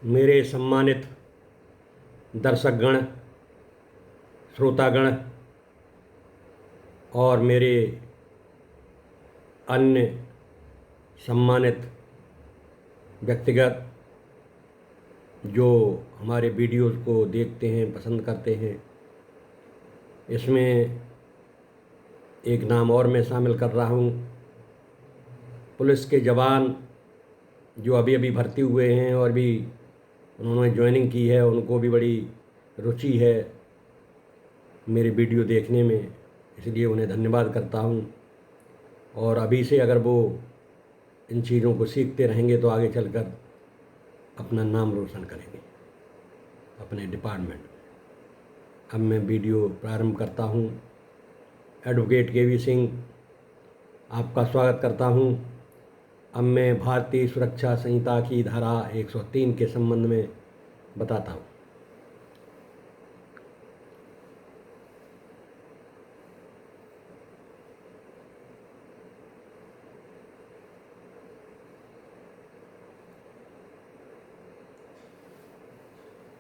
मेरे सम्मानित दर्शकगण, श्रोतागण और मेरे अन्य सम्मानित व्यक्तिगत जो हमारे वीडियोज़ को देखते हैं, पसंद करते हैं, इसमें एक नाम और मैं शामिल कर रहा हूँ। पुलिस के जवान जो अभी अभी भर्ती हुए हैं और भी उन्होंने ज्वाइनिंग की है, उनको भी बड़ी रुचि है मेरे वीडियो देखने में, इसलिए उन्हें धन्यवाद करता हूँ। और अभी से अगर वो इन चीज़ों को सीखते रहेंगे तो आगे चलकर अपना नाम रोशन करेंगे अपने डिपार्टमेंट में। अब मैं वीडियो प्रारंभ करता हूँ। एडवोकेट के वी सिंह आपका स्वागत करता हूँ। अब मैं भारतीय सुरक्षा संहिता की धारा 103 के संबंध में बताता हूँ।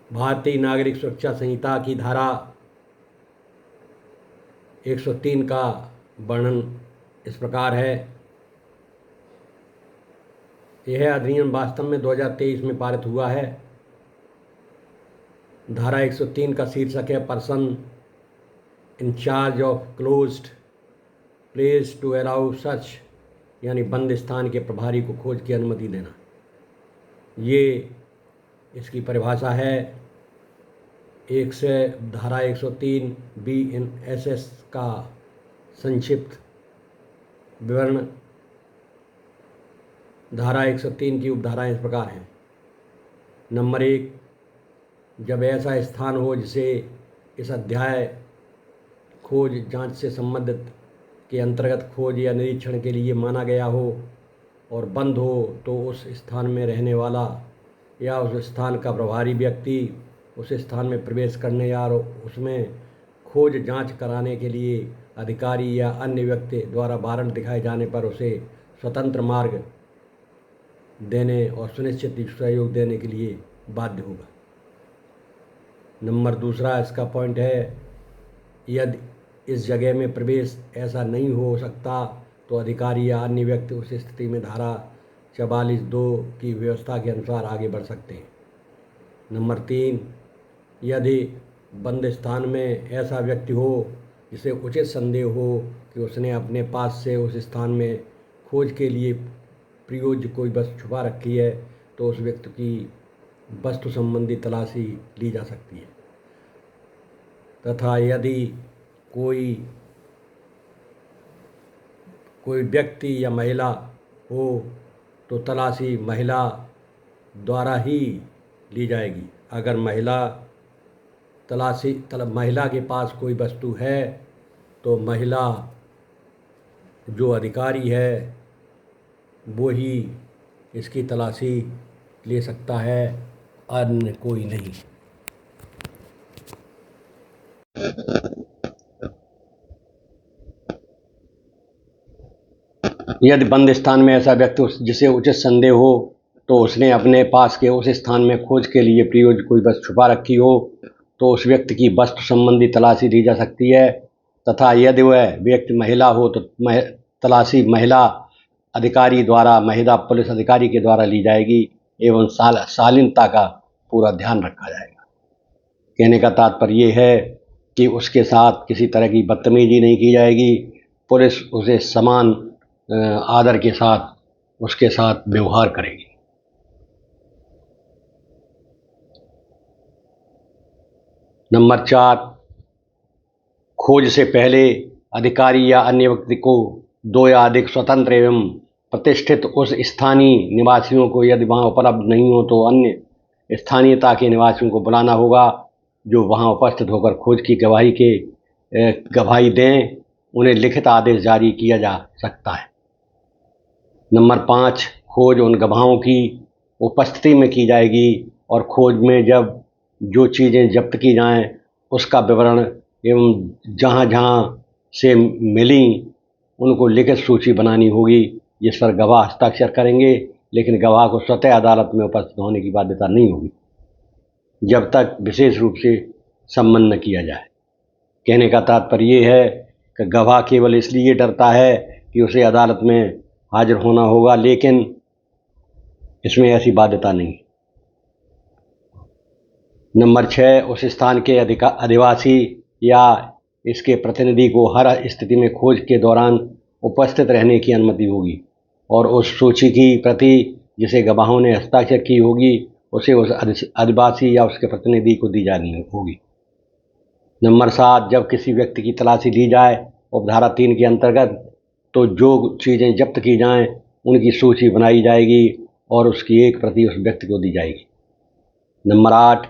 भारतीय नागरिक सुरक्षा संहिता की धारा 103 का वर्णन इस प्रकार है। यह अधिनियम वास्तव में 2023 में पारित हुआ है। धारा 103 का शीर्षक है person in charge of closed place to allow search, यानी बंद स्थान के प्रभारी को खोज की अनुमति देना। ये इसकी परिभाषा है। एक से धारा 103 BNSS का संक्षिप्त विवरण। धारा 103 की उपधाराएं इस प्रकार हैं। नंबर 1, जब ऐसा स्थान हो जिसे इस अध्याय खोज जांच से संबंधित के अंतर्गत खोज या निरीक्षण के लिए माना गया हो और बंद हो, तो उस स्थान में रहने वाला या उस स्थान का प्रभारी व्यक्ति उस स्थान में प्रवेश करने या उसमें खोज जांच कराने के लिए अधिकारी या अन्य व्यक्ति द्वारा वारंट दिखाए जाने पर उसे स्वतंत्र मार्ग देने और सुनिश्चित सहयोग देने के लिए बाध्य होगा। नंबर 2 इसका पॉइंट है, यदि इस जगह में प्रवेश ऐसा नहीं हो सकता तो अधिकारी या अन्य व्यक्ति उस स्थिति में धारा 44(2) की व्यवस्था के अनुसार आगे बढ़ सकते हैं। नंबर 3, यदि बंद स्थान में ऐसा व्यक्ति हो जिसे उचित संदेह हो कि उसने अपने पास से उस स्थान में खोज के लिए प्रयोज्य कोई वस्तु छुपा रखी है, तो उस व्यक्ति की वस्तु संबंधी तलाशी ली जा सकती है। तथा यदि कोई व्यक्ति या महिला हो तो तलाशी महिला द्वारा ही ली जाएगी। अगर महिला के पास कोई वस्तु है तो महिला जो अधिकारी है वो ही इसकी तलाशी ले सकता है, अन्य कोई नहीं। यदि बंद स्थान में ऐसा व्यक्ति जिसे उचित संदेह हो तो उसने अपने पास के उस स्थान में खोज के लिए प्रयोज्य कोई वस्तु छुपा रखी हो, तो उस व्यक्ति की वस्तु संबंधी तलाशी ली जा सकती है। तथा यदि वह व्यक्ति महिला हो तो तलाशी महिला अधिकारी द्वारा, महिला पुलिस अधिकारी के द्वारा ली जाएगी एवं शालीनता का पूरा ध्यान रखा जाएगा। कहने का तात्पर्य ये है कि उसके साथ किसी तरह की बदतमीजी नहीं की जाएगी। पुलिस उसे समान आदर के साथ उसके साथ व्यवहार करेगी। नंबर 4, खोज से पहले अधिकारी या अन्य व्यक्ति को 2 या अधिक स्वतंत्र एवं प्रतिष्ठित उस स्थानीय निवासियों को, यदि वहाँ उपलब्ध नहीं हो तो अन्य स्थानीयता के निवासियों को बुलाना होगा जो वहाँ उपस्थित होकर खोज की गवाही दें। उन्हें लिखित आदेश जारी किया जा सकता है। नंबर 5, खोज उन गवाहों की उपस्थिति में की जाएगी और खोज में जब जो चीज़ें जब्त की जाएं उसका विवरण एवं जहाँ जहाँ से मिली उनको लिखित सूची बनानी होगी जिस पर गवाह हस्ताक्षर करेंगे लेकिन गवाह को स्वतः अदालत में उपस्थित होने की बाध्यता नहीं होगी जब तक विशेष रूप से सम्मन न किया जाए। कहने का तात्पर्य ये है कि गवाह केवल इसलिए डरता है कि उसे अदालत में हाजिर होना होगा, लेकिन इसमें ऐसी बाध्यता नहीं। नंबर 6, उस स्थान के अधिवासी या इसके प्रतिनिधि को हर स्थिति में खोज के दौरान उपस्थित रहने की अनुमति होगी और उस सूची की प्रति जिसे गवाहों ने हस्ताक्षर की होगी उसे उस अधिवासी या उसके प्रतिनिधि को दी जानी होगी। नंबर 7, जब किसी व्यक्ति की तलाशी ली जाए उपधारा 3 के अंतर्गत तो जो चीज़ें जब्त की जाएं उनकी सूची बनाई जाएगी और उसकी एक प्रति उस व्यक्ति को दी जाएगी। नंबर 8,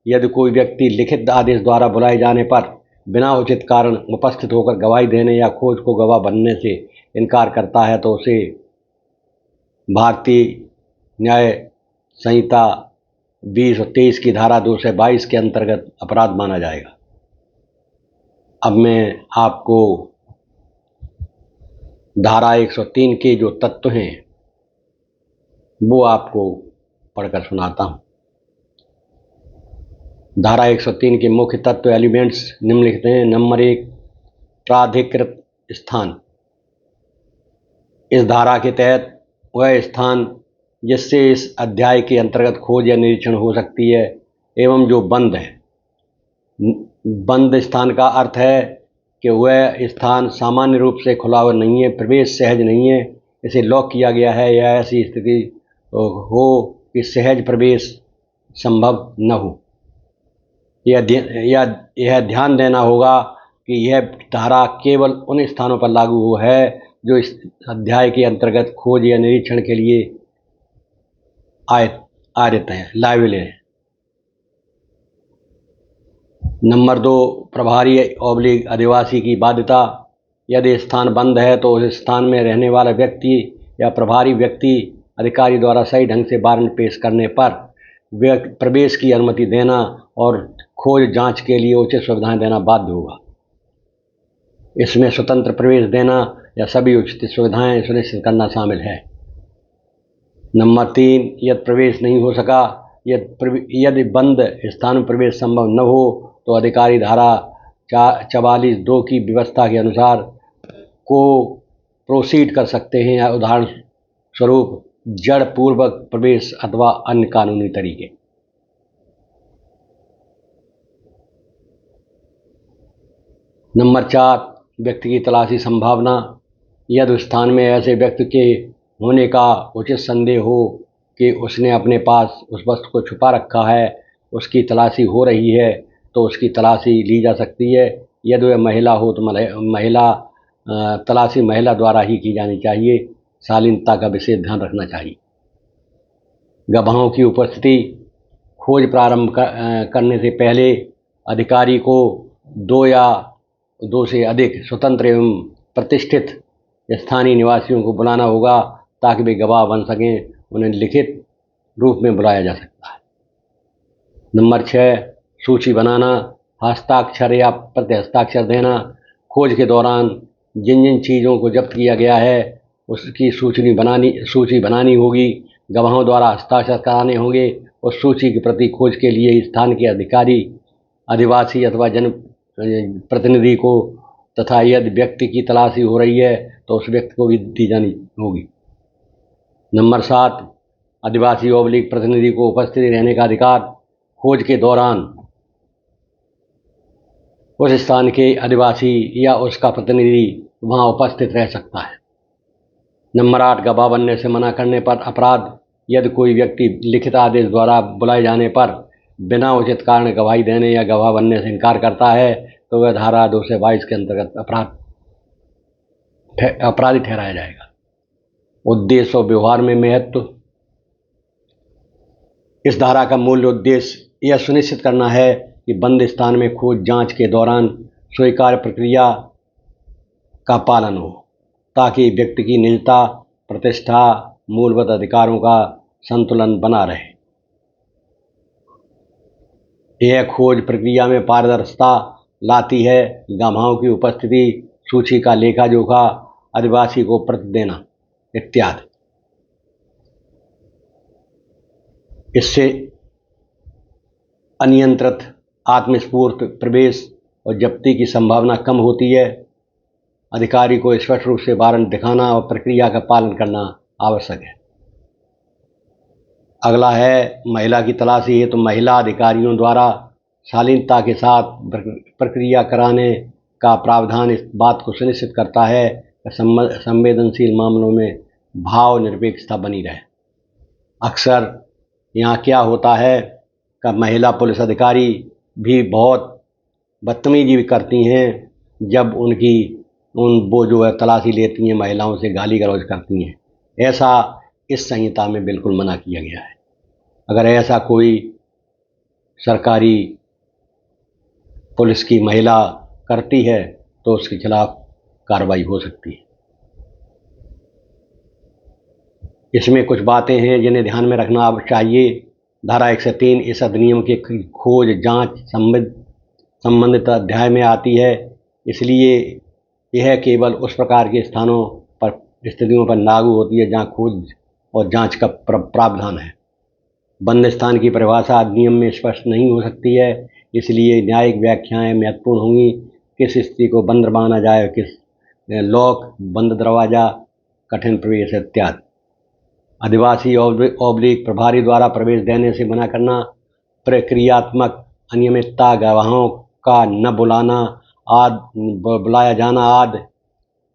यदि कोई व्यक्ति लिखित आदेश द्वारा बुलाए जाने पर बिना उचित कारण उपस्थित होकर गवाही देने या खोज को गवाह बनने से इनकार करता है तो उसे भारतीय न्याय संहिता 20 और 23 की धारा 222 के अंतर्गत अपराध माना जाएगा। अब मैं आपको धारा 103 के जो तत्व हैं वो आपको पढ़कर सुनाता हूँ। धारा 103 के मुख्य तत्व एलिमेंट्स निम्नलिखित हैं। नंबर 1, प्राधिकृत स्थान। इस धारा के तहत वह स्थान जिससे इस अध्याय के अंतर्गत खोज या निरीक्षण हो सकती है एवं जो बंद है। बंद स्थान का अर्थ है कि वह स्थान सामान्य रूप से खुला हुआ नहीं है, प्रवेश सहज नहीं है, इसे लॉक किया गया है या ऐसी स्थिति हो कि सहज प्रवेश संभव न हो। यह ध्यान देना होगा कि यह धारा केवल उन स्थानों पर लागू है जो इस अध्याय के अंतर्गत खोज या निरीक्षण के लिए आयत हैं, लायबल हैं। नंबर 2, प्रभारी अधिवासी की बाध्यता। यदि स्थान बंद है तो उस स्थान में रहने वाला व्यक्ति या प्रभारी व्यक्ति अधिकारी द्वारा सही ढंग से वारंट पेश करने पर प्रवेश की अनुमति देना और खोज जांच के लिए उचित सुविधाएं देना बाध्य होगा। इसमें स्वतंत्र प्रवेश देना या सभी उचित सुविधाएं सुनिश्चित करना शामिल है। नंबर 3, यदि प्रवेश नहीं हो सका, यदि बंद स्थान में प्रवेश संभव न हो तो अधिकारी धारा 44(2) की व्यवस्था के अनुसार को प्रोसीड कर सकते हैं या उदाहरण स्वरूप जड़ पूर्वक प्रवेश अथवा अन्य कानूनी तरीके। नंबर 4, व्यक्ति की तलाशी संभावना। यदि स्थान में ऐसे व्यक्ति के होने का उचित संदेह हो कि उसने अपने पास उस वस्तु को छुपा रखा है, उसकी तलाशी हो रही है तो उसकी तलाशी ली जा सकती है। यदि वह महिला हो तो तलाशी महिला द्वारा ही की जानी चाहिए। शालीनता का विशेष ध्यान रखना चाहिए। गवाहों की उपस्थिति। खोज प्रारंभ करने से पहले अधिकारी को 2 या 2 से अधिक स्वतंत्र एवं प्रतिष्ठित स्थानीय निवासियों को बुलाना होगा ताकि वे गवाह बन सकें। उन्हें लिखित रूप में बुलाया जा सकता है। नंबर 6, सूची बनाना, हस्ताक्षर या प्रति-हस्ताक्षर देना। खोज के दौरान जिन जिन चीज़ों को जब्त किया गया है उसकी सूची बनानी होगी। गवाहों द्वारा हस्ताक्षर कराने होंगे। उस सूची की प्रति खोज के लिए स्थान के अधिकारी, अधिवासी अथवा जन प्रतिनिधि को तथा यदि व्यक्ति की तलाशी हो रही है तो उस व्यक्ति को भी दी जानी होगी। नंबर 7, अधिवासी प्रतिनिधि को उपस्थित रहने का अधिकार। खोज के दौरान उस स्थान के अधिवासी या उसका प्रतिनिधि वहां उपस्थित रह सकता है। नंबर 8, गवाह बनने से मना करने पर अपराध। यदि कोई व्यक्ति लिखित आदेश द्वारा बुलाए जाने पर बिना उचित कारण गवाही देने या गवाह बनने से इनकार करता है तो वह धारा 222 के अंतर्गत अपराधी ठहराया जाएगा। उद्देश्य और व्यवहार में महत्व। इस धारा का मूल उद्देश्य यह सुनिश्चित करना है कि बंद स्थान में खोज जांच के दौरान स्वीकार्य प्रक्रिया का पालन हो ताकि व्यक्ति की निजता, प्रतिष्ठा, मूलभूत अधिकारों का संतुलन बना रहे। यह खोज प्रक्रिया में पारदर्शिता लाती है। गवाहों की उपस्थिति, सूची का लेखा जोखा, अधिवासी को प्रति देना इत्यादि। इससे अनियंत्रित आत्मस्फूर्त प्रवेश और जब्ती की संभावना कम होती है। अधिकारी को स्पष्ट रूप से वारंट दिखाना और प्रक्रिया का पालन करना आवश्यक है। अगला है महिला की तलाशी है, तो महिला अधिकारियों द्वारा शालीनता के साथ प्रक्रिया कराने का प्रावधान इस बात को सुनिश्चित करता है कि संवेदनशील मामलों में भाव निरपेक्षता बनी रहे। अक्सर यहाँ क्या होता है कि महिला पुलिस अधिकारी भी बहुत बदतमीजी भी करती हैं जब वो जो है तलाशी लेती हैं, महिलाओं से गाली गलौज करती हैं। ऐसा इस संहिता में बिल्कुल मना किया गया है। अगर ऐसा कोई सरकारी पुलिस की महिला करती है तो उसके खिलाफ कार्रवाई हो सकती है। इसमें कुछ बातें हैं जिन्हें ध्यान में रखना चाहिए। धारा 103 इस अधिनियम के खोज जांच संबंधित अध्याय में आती है, इसलिए यह केवल उस प्रकार के स्थानों पर स्थितियों पर लागू होती है जहां खोज और जांच का प्रावधान है। बंद स्थान की परिभाषा अधिनियम में स्पष्ट नहीं हो सकती है, इसलिए न्यायिक व्याख्याएं महत्वपूर्ण होंगी। किस स्थिति को बंद माना जाए, किस लॉक, बंद दरवाज़ा, कठिन प्रवेश इत्यादि। आदिवासी ऑब्लिक प्रभारी द्वारा प्रवेश देने से मना करना, प्रक्रियात्मक अनियमितता, गवाहों का न बुलाया जाना आदि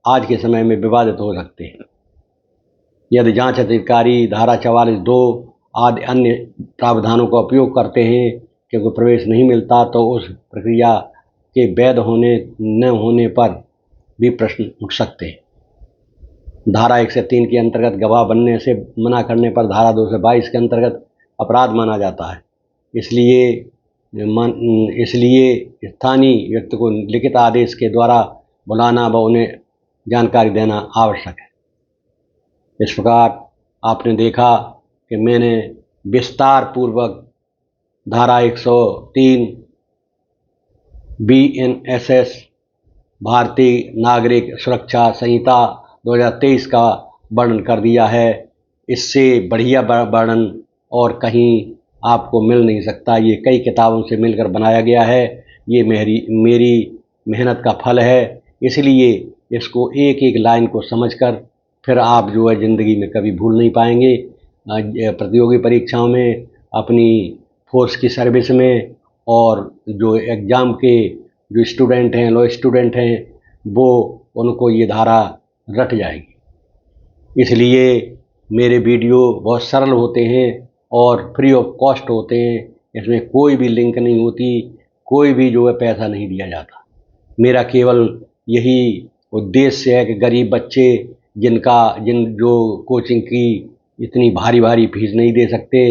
आज के समय में विवादित हो सकते हैं। यदि जांच अधिकारी धारा 44(2) आदि अन्य प्रावधानों का उपयोग करते हैं क्योंकि प्रवेश नहीं मिलता, तो उस प्रक्रिया के वैध होने न होने पर भी प्रश्न उठ सकते हैं। धारा 103 के अंतर्गत गवाह बनने से मना करने पर धारा 222 के अंतर्गत अपराध माना जाता है। इसलिए स्थानीय व्यक्ति को लिखित आदेश के द्वारा बुलाना व उन्हें जानकारी देना आवश्यक है। इस प्रकार आपने देखा कि मैंने विस्तार पूर्वक धारा 103 BNSS भारतीय नागरिक सुरक्षा संहिता 2023 का वर्णन कर दिया है। इससे बढ़िया वर्णन और कहीं आपको मिल नहीं सकता। ये कई किताबों से मिलकर बनाया गया है। ये मेरी मेहनत का फल है, इसलिए इसको एक एक लाइन को समझकर फिर आप जो है ज़िंदगी में कभी भूल नहीं पाएंगे। प्रतियोगी परीक्षाओं में, अपनी फोर्स की सर्विस में, और जो एग्ज़ाम के जो स्टूडेंट हैं, लॉ स्टूडेंट हैं, वो उनको ये धारा रट जाएगी। इसलिए मेरे वीडियो बहुत सरल होते हैं और फ्री ऑफ कॉस्ट होते हैं। इसमें कोई भी लिंक नहीं होती, कोई भी जो है पैसा नहीं दिया जाता। मेरा केवल यही उद्देश्य है कि गरीब बच्चे जो कोचिंग की इतनी भारी फीस नहीं दे सकते,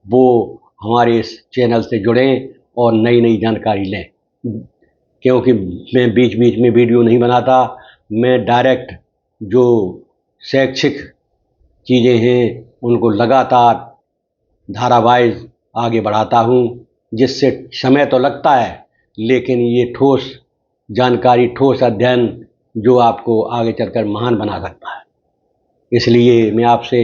वो हमारे इस चैनल से जुड़ें और नई जानकारी लें। क्योंकि मैं बीच बीच में वीडियो नहीं बनाता, मैं डायरेक्ट जो शैक्षिक चीज़ें हैं उनको लगातार धारावाहिक आगे बढ़ाता हूँ, जिससे समय तो लगता है लेकिन ये ठोस जानकारी, ठोस अध्ययन जो आपको आगे चलकर महान बना सकता है। इसलिए मैं आपसे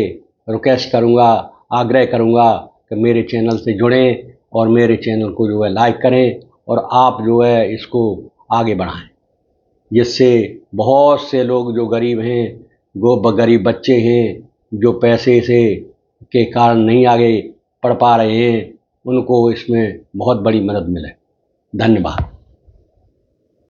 रिक्वेस्ट करूँगा, आग्रह करूँगा कि मेरे चैनल से जुड़ें और मेरे चैनल को जो है लाइक करें और आप जो है इसको आगे बढ़ाएं, जिससे बहुत से लोग जो गरीब हैं, गरीब बच्चे हैं, जो पैसे के कारण नहीं आगे पढ़ पा रहे हैं, उनको इसमें बहुत बड़ी मदद मिले। धन्यवाद।